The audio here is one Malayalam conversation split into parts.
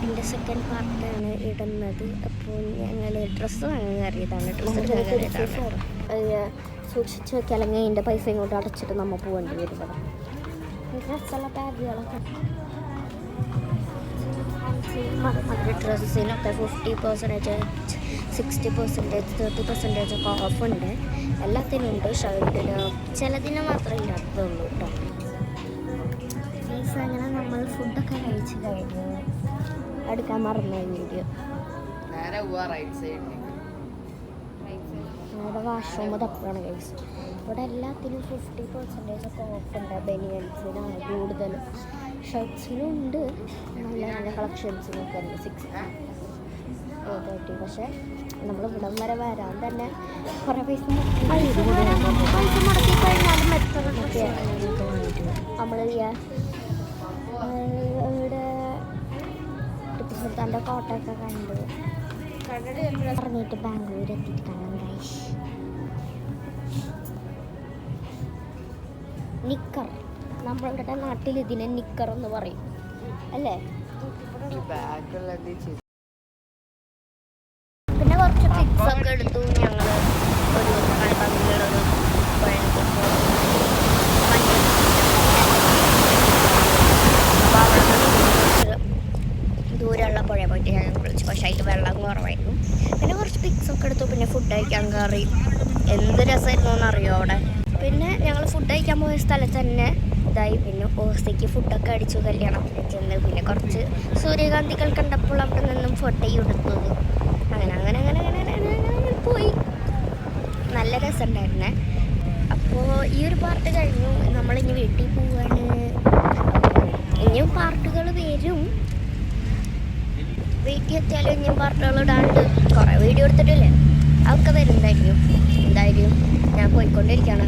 വ്ളോഗിൻ്റെ സെക്കൻഡ് പാർട്ടാണ് ഇടുന്നത്. അപ്പോൾ ഞങ്ങൾ ഡ്രസ്സ് വാങ്ങാൻ കയറിയതാണ്. ഡ്രസ്സ് എടുക്കാൻ കയറിയതാണ്. സൂക്ഷിച്ച് വെക്കുക, അല്ലെങ്കിൽ അതിൻ്റെ പൈസ ഇങ്ങോട്ട് അടച്ചിട്ട് നമ്മൾ പോകേണ്ടി വരുന്നത്. ഡ്രസ്സുള്ള ബാഗുകളൊക്കെ ഡ്രസ്സിനൊക്കെ 50%, 60%, 30% ഒക്കെ ഓഫുണ്ട്. എല്ലാത്തിനും ഉണ്ട്. ഷർട്ടിന് ചിലതിന് മാത്രമേ ഇല്ലാത്തതുള്ളൂ കേട്ടോ. അങ്ങനെ നമ്മൾ ഫുഡൊക്കെ കഴിച്ച് കഴിഞ്ഞു. എടുക്കാൻ മറന്നു വീഡിയോ. അവിടെ വാഷ്റൂം തപ്പാണ് കഴിച്ചു. ഇവിടെ എല്ലാത്തിനും 50% ഒക്കെ ഓഫുണ്ട്. ബനിയൻസിനാണ് കൂടുതലും, ഷർട്ട്സിനും ഉണ്ട്. നല്ല നല്ല കളക്ഷൻസിനൊക്കെ ഉണ്ട്. 630. പക്ഷേ നമ്മൾ ഇവിടം വരെ വരാൻ തന്നെ കുറേ പൈസ മുടക്കി കഴിഞ്ഞാൽ മെത്തതൊക്കെ നമ്മൾ ഇവിടെ ടിപ്പു സുൽത്താൻ്റെ കോട്ടയൊക്കെ കണ്ട് പറഞ്ഞിട്ട് ബാംഗ്ലൂർ എത്തിയിട്ട് കാണാം ഗൈസ്. നിക്കർ, നമ്മളുടെ നാട്ടിൽ ഇതിനെ നിക്കർ എന്ന് പറയും അല്ലേ? പിന്നെ കുറച്ച് പിക്സ് ഒക്കെ എടുത്തു ഞങ്ങൾ. ഒരു കളിപ്പങ്കിലൊരു ദൂരമുള്ള പുഴ പോയിട്ട് ഞങ്ങൾ കുളിച്ചു. പക്ഷേ അതിൽ വെള്ളം കുറവായിരുന്നു. പിന്നെ കുറച്ച് പിക്സ് ഒക്കെ എടുത്തു. പിന്നെ ഫുഡ് കഴിക്കാൻ കയറി. എന്ത് രസമായിരുന്നു എന്നറിയോ അവിടെ. പിന്നെ ഞങ്ങൾ ഫുഡ് കഴിക്കാൻ പോയ സ്ഥലത്ത് തന്നെ ഇതായി. പിന്നെ ഓസയ്ക്ക് ഫുഡൊക്കെ അടിച്ചു, കല്യാണത്തിന് ചെന്ന്. പിന്നെ കുറച്ച് സൂര്യകാന്തികൾ കണ്ടപ്പോൾ അവിടെ നിന്നും ഫോട്ടോയും എടുത്തത്. അങ്ങനെ പോയി. നല്ല രസമുണ്ടായിരുന്നേ. അപ്പോൾ ഈ ഒരു പാർട്ട് കഴിഞ്ഞു. നമ്മളിനി വീട്ടിൽ പോവാണ്. ഇനിയും പാർട്ടുകൾ വരും. വീട്ടിൽ എത്തിയാലും ഇനിയും പാർട്ടുകൾ ഇടാണ്ട് കുറേ വീഡിയോ എടുത്തിട്ടില്ലേ, അതൊക്കെ വരുന്നതായിരിക്കും. എന്തായാലും ഞാൻ പോയിക്കൊണ്ടിരിക്കുകയാണ്.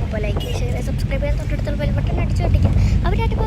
അപ്പോൾ ലൈക്ക്, ഷെയർ, സബ്സ്ക്രൈബ് ചെയ്യാൻ തൊട്ടടുത്തുള്ള ബെൽ ബട്ടൺ അടിച്ചു പൊട്ടിക്കാം. അവരായിട്ട്